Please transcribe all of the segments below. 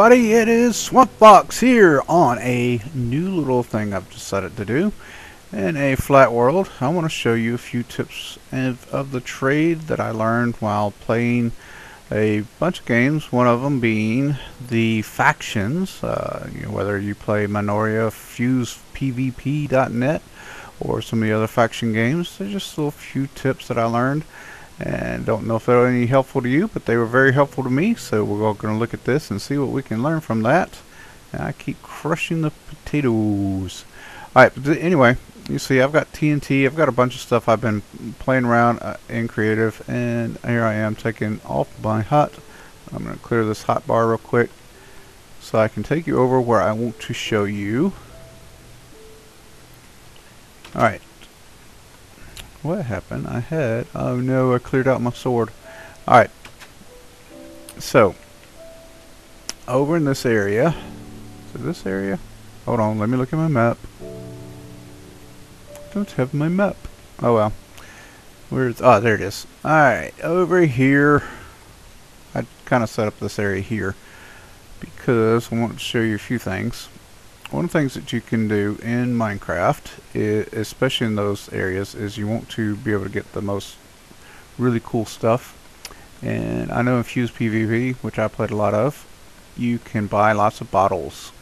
everybody, it is Swampfox here on a new little thing I've decided to do in a flat world. I want to show you a few tips of the trade that I learned while playing a bunch of games, one of them being the factions. Whether you play Minoria, Fusepvp.net, or some of the other faction games, there's just a little few tips that I learned. And don't know if they're any helpful to you, but they were very helpful to me. So we're all going to look at this and see what we can learn from that. And I keep crushing the potatoes. Alright, but anyway, you see I've got TNT. I've got a bunch of stuff I've been playing around in creative. And here I am taking off my hut. I'm going to clear this hot bar real quick so I can take you over where I want to show you. Alright. What happened? Oh no, I cleared out my sword. Alright. So, over in this area. So this area? Hold on, let me look at my map. Don't have my map. Oh well. Where's, oh, there it is. Alright, over here. I kind of set up this area here because I want to show you a few things. One of the things that you can do in Minecraft, especially in those areas, is you want to be able to get the most really cool stuff. And I know in Fusepvp, which I played a lot of, you can buy lots of bottles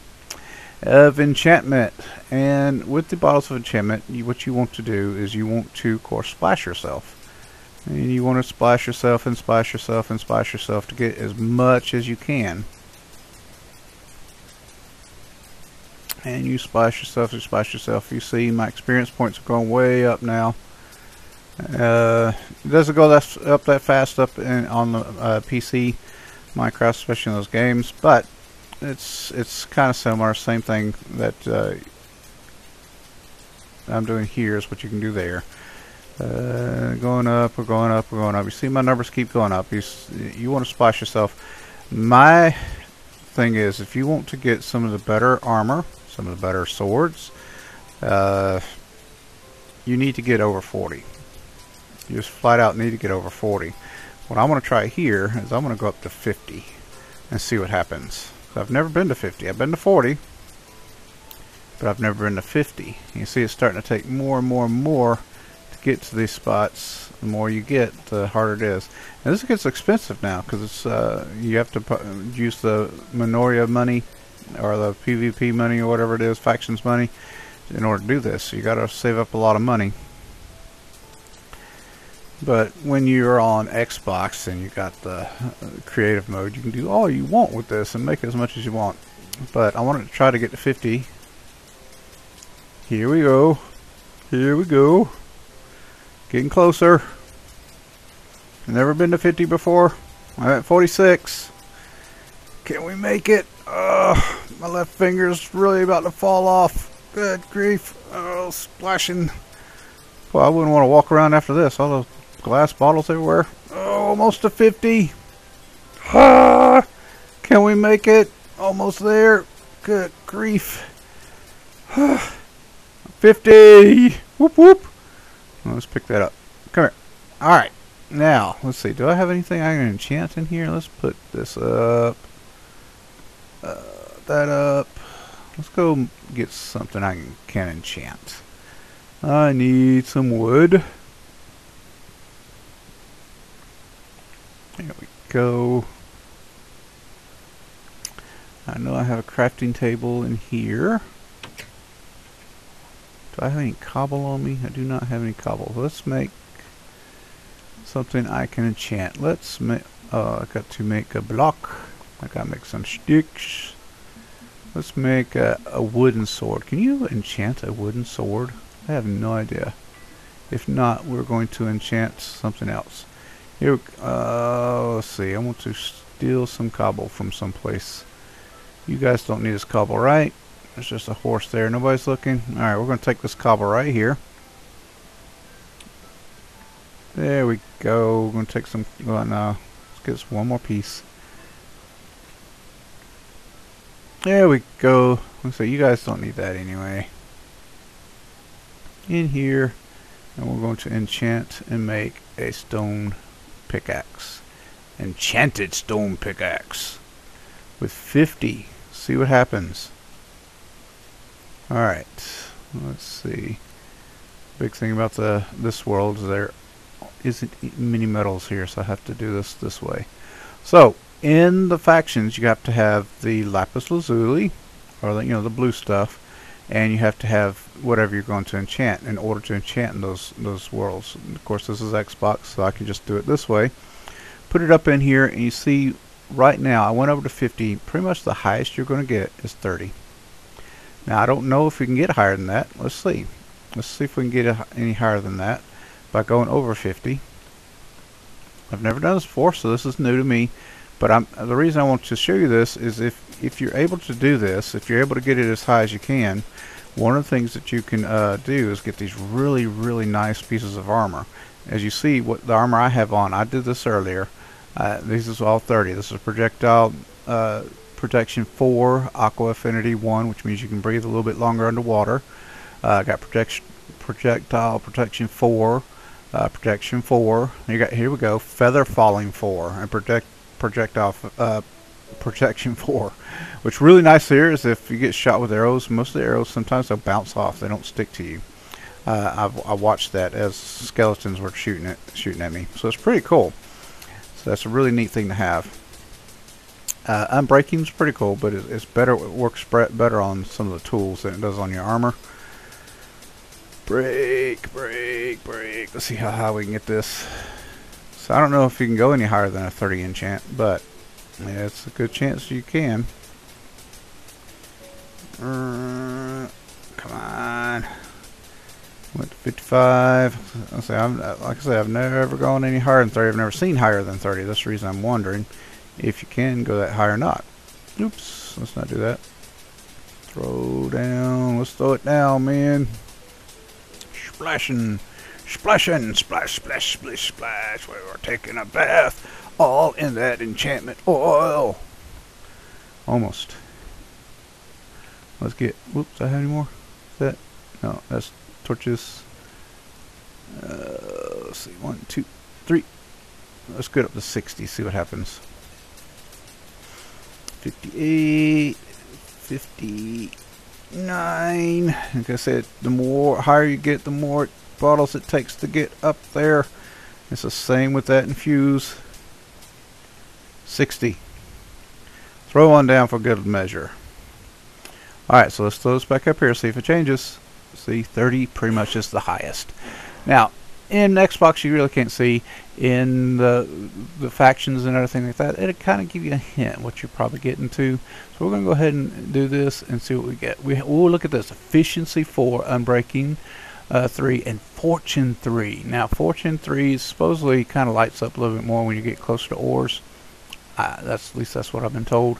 of enchantment. And with the bottles of enchantment, what you want to do is you want to, of course, splash yourself. And you want to splash yourself and splash yourself and splash yourself to get as much as you can. And you splash yourself, you splash yourself. You see my experience points are going way up now. It doesn't go up that fast up on the PC Minecraft, especially in those games, but it's kind of similar. Same thing that I'm doing here is what you can do there. Going up, we're going up, we're going up. You see my numbers keep going up. You want to splash yourself. My thing is, if you want to get some of the better armor, some of the better swords, you need to get over 40. You just flat out need to get over 40. What I want to try here is I'm going to go up to 50 and see what happens. So I've never been to 50. I've been to 40, but I've never been to 50. You see it's starting to take more and more and more to get to these spots. The more you get, the harder it is. And this gets expensive now because it's you have to use the Minoria money or the PvP money or whatever it is, factions money, in order to do this. So you got to save up a lot of money. But when you're on Xbox and you got the creative mode, you can do all you want with this and make as much as you want. But I wanted to try to get to 50. Here we go. Here we go. Getting closer. Never been to 50 before. I'm at 46. Can we make it? My left finger's really about to fall off. Good grief. Oh, splashing. Well, I wouldn't want to walk around after this. All those glass bottles everywhere. Oh, almost to 50. Ah, can we make it? Almost there. Good grief. 50. Whoop, whoop. Well, let's pick that up. Come here. Alright. Now, let's see. Do I have anything I can enchant in here? Let's put this up. That up. Let's go get something I can enchant. I need some wood. There we go. I know I have a crafting table in here. Do I have any cobble on me? I do not have any cobble. Let's make something I can enchant. Let's make. I got to make a block. I gotta make some sticks. Let's make a wooden sword. Can you enchant a wooden sword? I have no idea. If not, we're going to enchant something else. Here, let's see. I want to steal some cobble from someplace. You guys don't need this cobble, right? There's just a horse there. Nobody's looking. Alright, we're going to take this cobble right here. There we go. We're going to take some. Well, no. Let's get this one more piece. There we go. So you guys don't need that anyway. In here, and we're going to enchant and make a stone pickaxe. Enchanted stone pickaxe. with 50. See what happens. Alright, let's see. Big thing about this world is there isn't many metals here, so I have to do this way. So in the factions you have to have the lapis lazuli, or the blue stuff, and you have to have whatever you're going to enchant in order to enchant those worlds. And of course this is Xbox, so I can just do it this way. Put it up in here, and you see right now I went over to 50. Pretty much the highest you're going to get is 30. Now I don't know if we can get higher than that. Let's see. Let's see if we can get any higher than that by going over 50. I've never done this before, so this is new to me. But the reason I want to show you this is if you're able to do this, if you're able to get it as high as you can, one of the things that you can do is get these really, really nice pieces of armor. As you see, what the armor I have on, I did this earlier. This is all 30. This is projectile protection 4, aqua affinity 1, which means you can breathe a little bit longer underwater. Got projectile protection 4, protection 4. You got, here we go, feather falling 4, and projectile protection 4. What's really nice here is if you get shot with arrows, most of the arrows sometimes they'll bounce off. They don't stick to you. I watched that as skeletons were shooting at me, so it's pretty cool. So that's a really neat thing to have. Unbreaking is pretty cool, but it's better. It works better on some of the tools than it does on your armor. Break. Let's see how high we can get this. So I don't know if you can go any higher than a 30 enchant, but yeah, it's a good chance you can. Come on. Went to 55. Like I say, I've never ever gone any higher than 30. I've never seen higher than 30. That's the reason I'm wondering if you can go that high or not. Oops, let's not do that. Throw down. Let's throw it down, man. Splashing, splashing, splash, splash, splish, splash. We were taking a bath, all in that enchantment oil. Almost. Let's get. Whoops, I have any more? Is that? No, that's torches. Let's see. 1, 2, 3. Let's get up to 60. See what happens. 58, 59. Like I said, the more higher you get, the more bottles it takes to get up there. It's the same with that infuse. 60. Throw one down for good measure. Alright, so let's throw this back up here, see if it changes. See, 30 pretty much is the highest. Now, in Xbox you really can't see. In the factions and everything like that, it'll kind of give you a hint what you're probably getting to. So we're going to go ahead and do this and see what we get. We'll look at this. Efficiency 4, Unbreaking 3, and Fortune 3. Now Fortune 3 supposedly kind of lights up a little bit more when you get closer to ores. At least that's what I've been told.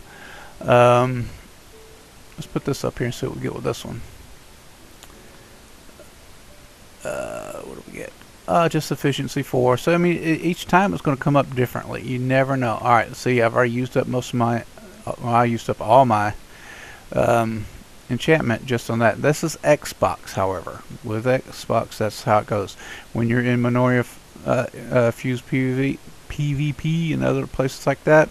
Let's put this up here and see what we get with this one. What do we get? Just efficiency 4. So I mean, each time it's going to come up differently. You never know. All right, see, I've already used up most of my. I used up all my enchantment just on that. This is Xbox, however. With Xbox, that's how it goes. When you're in Minoria, Fusepvp, PvP, and other places like that,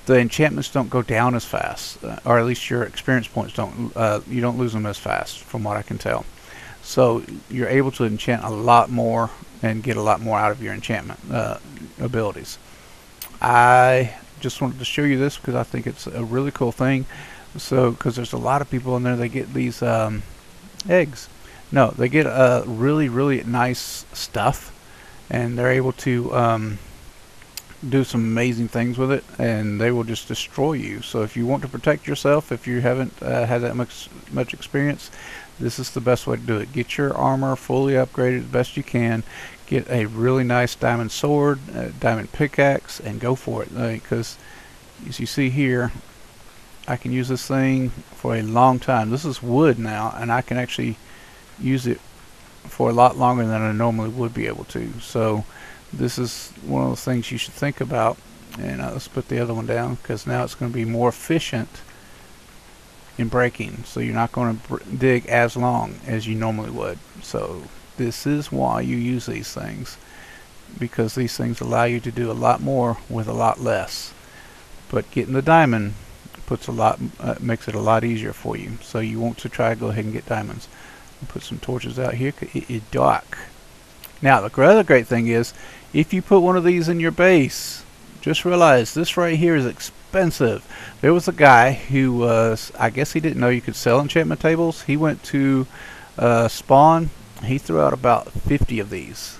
the enchantments don't go down as fast, or at least your experience points don't. You don't lose them as fast, from what I can tell. So you're able to enchant a lot more and get a lot more out of your enchantment abilities. I just wanted to show you this because I think it's a really cool thing. So, because there's a lot of people in there, they get these eggs. No, they get really, really nice stuff, and they're able to do some amazing things with it, and they will just destroy you. So if you want to protect yourself, if you haven't had that much experience, this is the best way to do it. Get your armor fully upgraded as best you can. Get a really nice diamond sword, diamond pickaxe, and go for it. Because as you see here, I can use this thing for a long time. This is wood now, and I can actually use it for a lot longer than I normally would be able to. So this is one of the things you should think about. And let's put the other one down, because now it's going to be more efficient in breaking, so you're not going to dig as long as you normally would. So this is why you use these things, because these things allow you to do a lot more with a lot less. but getting the diamond puts a lot makes it a lot easier for you. So you want to try to go ahead and get diamonds. I'll put some torches out here 'cause it is dark. Now the other great thing is, if you put one of these in your base, just realize this right here is expensive. There was a guy who was, I guess he didn't know you could sell enchantment tables. He went to spawn. He threw out about 50 of these.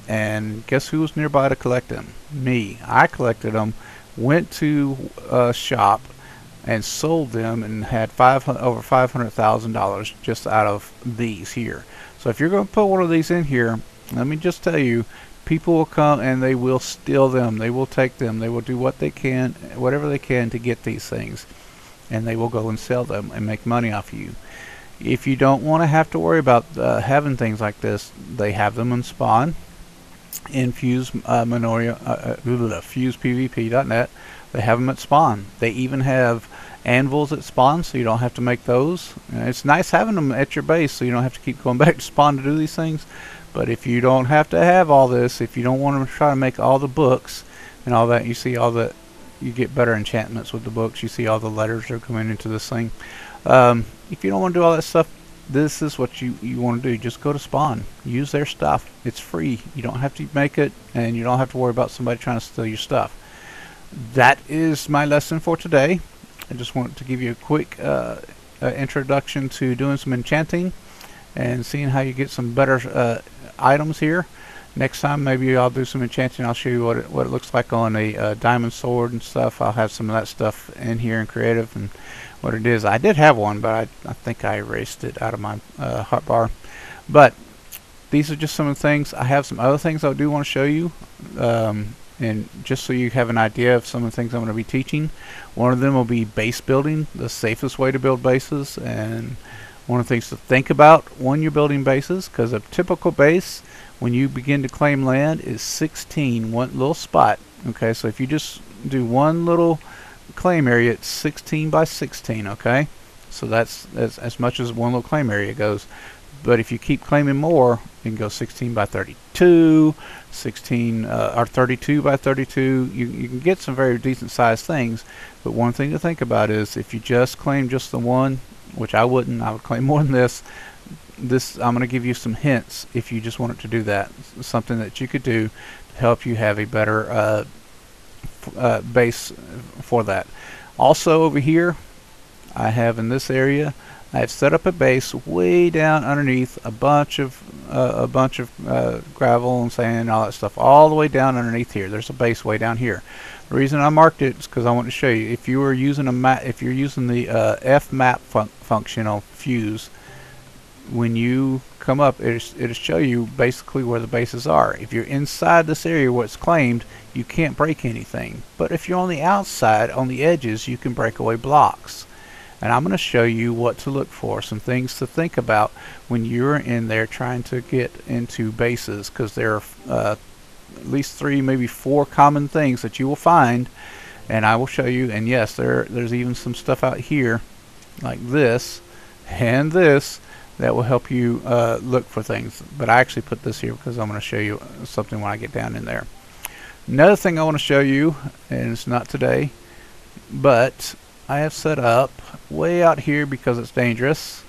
And guess who was nearby to collect them? Me. I collected them, went to a shop, and sold them, and had over $500,000 just out of these here. So if you're going to put one of these in here, let me just tell you, people will come and they will steal them. They will take them. They will do what they can, whatever they can to get these things, and they will go and sell them and make money off of you. If you don't want to have to worry about having things like this, they have them in spawn. In Fusepvp.net, they have them at spawn. They even have anvils at spawn, so you don't have to make those. It's nice having them at your base, so you don't have to keep going back to spawn to do these things. But if you don't have to have all this, if you don't want to try to make all the books and all that, you see all that, you get better enchantments with the books. You see all the letters that are coming into this thing. If you don't want to do all that stuff, this is what you want to do. Just go to spawn, use their stuff. It's free. You don't have to make it, and you don't have to worry about somebody trying to steal your stuff. That is my lesson for today. I just wanted to give you a quick introduction to doing some enchanting and seeing how you get some better items here. Next time maybe I'll do some enchanting. I'll show you what it looks like on a diamond sword and stuff. I'll have some of that stuff in here in creative and what it is. I did have one, but I think I erased it out of my hotbar. But these are just some of the things. I have some other things I do want to show you, and just so you have an idea of some of the things I'm going to be teaching. One of them will be base building, the safest way to build bases, and one of the things to think about when you're building bases, because a typical base, when you begin to claim land, is 16, one little spot. Okay, so if you just do one little claim area, it's 16 by 16. Okay, so that's as much as one little claim area goes. But if you keep claiming more, you can go 16 by 32, 16 or 32 by 32. You can get some very decent sized things. But one thing to think about is if you just claim just the one, which I wouldn't, I would claim more than this. I'm going to give you some hints if you just wanted to do that. Something that you could do to help you have a better base for that. Also over here, I have in this area, I have set up a base way down underneath a bunch of gravel and sand and all that stuff, all the way down underneath here. There's a base way down here. The reason I marked it is because I want to show you. If you were using a map, if you're using the fmap function on Fuse, when you come up, it'll show you basically where the bases are. If you're inside this area where it's claimed, you can't break anything. But if you're on the outside, on the edges, you can break away blocks. And I'm going to show you what to look for, some things to think about when you're in there trying to get into bases, because there are at least 3, maybe 4 common things that you will find, and I will show you. And yes, there's even some stuff out here like this and this that will help you look for things. But I actually put this here because I'm going to show you something when I get down in there. Another thing I want to show you, and it's not today, but I have set up way out here because it's dangerous.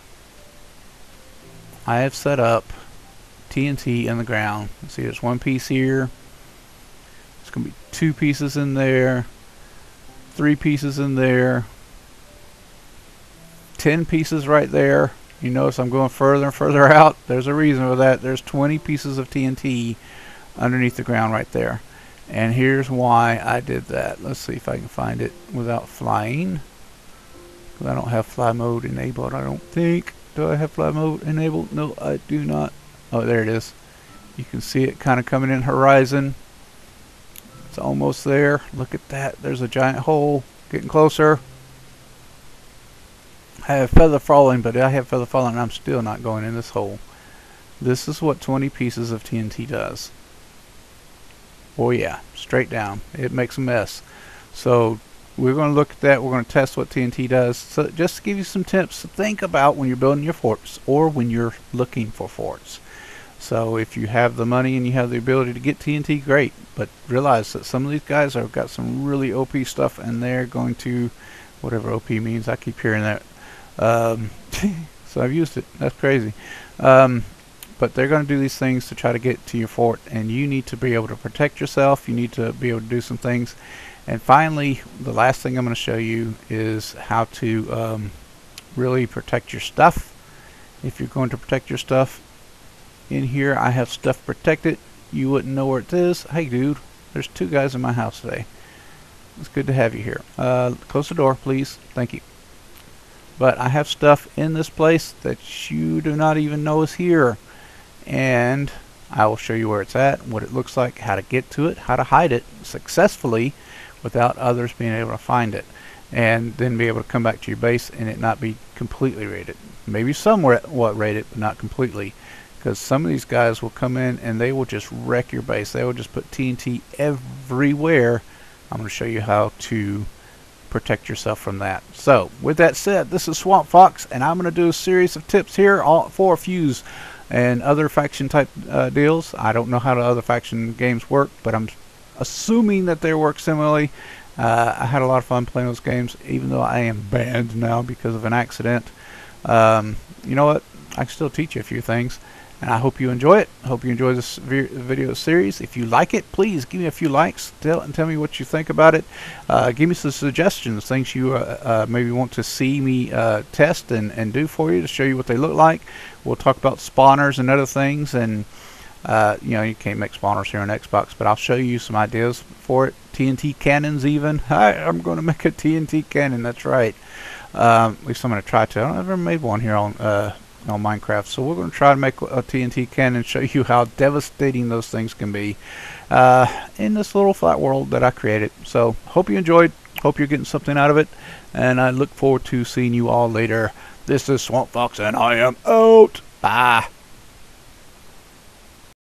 I have set up TNT in the ground. See, there's one piece here. There's going to be 2 pieces in there, 3 pieces in there, 10 pieces right there. You notice I'm going further and further out. There's a reason for that. There's 20 pieces of TNT underneath the ground right there. And here's why I did that. Let's see if I can find it without flying. I don't have fly mode enabled, I don't think. Do I have fly mode enabled? No, I do not. Oh, there it is. You can see it kind of coming in horizon. It's almost there. Look at that. There's a giant hole. Getting closer. I have feather falling, but I have feather falling and I'm still not going in this hole. This is what 20 pieces of TNT does. Oh yeah, straight down. It makes a mess. So we're going to look at that. We're going to test what TNT does. So just to give you some tips to think about when you're building your forts or when you're looking for forts. So if you have the money and you have the ability to get TNT, great. But realize that some of these guys have got some really OP stuff, and they're going to, whatever OP means, I keep hearing that. So I've used it. That's crazy. But they're going to do these things to try to get to your fort, and you need to be able to protect yourself. You need to be able to do some things. And finally, the last thing I'm going to show you is how to really protect your stuff. If you're going to protect your stuff, in here I have stuff protected. You wouldn't know where it is. Hey dude, there's 2 guys in my house today. It's good to have you here. Close the door, please. Thank you. But I have stuff in this place that you do not even know is here. And I will show you where it's at, what it looks like, how to get to it, how to hide it successfully without others being able to find it. And then be able to come back to your base and it not be completely raided. Maybe somewhat raided, but not completely. Because some of these guys will come in and they will just wreck your base. They will just put TNT everywhere. I'm going to show you how to protect yourself from that. So, with that said, this is Swamp Fox, and I'm going to do a series of tips here all for Fuse and other faction type deals. I don't know how the other faction games work, but I'm assuming that they work similarly. I had a lot of fun playing those games, even though I am banned now because of an accident. You know what? I can still teach you a few things. And I hope you enjoy it. I hope you enjoy this video series. If you like it, please give me a few likes. Tell me what you think about it. Give me some suggestions, things you maybe want to see me test and do for you to show you what they look like. We'll talk about spawners and other things. And you know, you can't make spawners here on Xbox, but I'll show you some ideas for it. TNT cannons even. I'm going to make a TNT cannon. That's right. At least I'm going to try to. I've never made one here on Minecraft, so we're going to try to make a TNT cannon and show you how devastating those things can be in this little flat world that I created. So hope you enjoyed, hope you're getting something out of it, and I look forward to seeing you all later. This is Swamp Fox and I am out. Bye.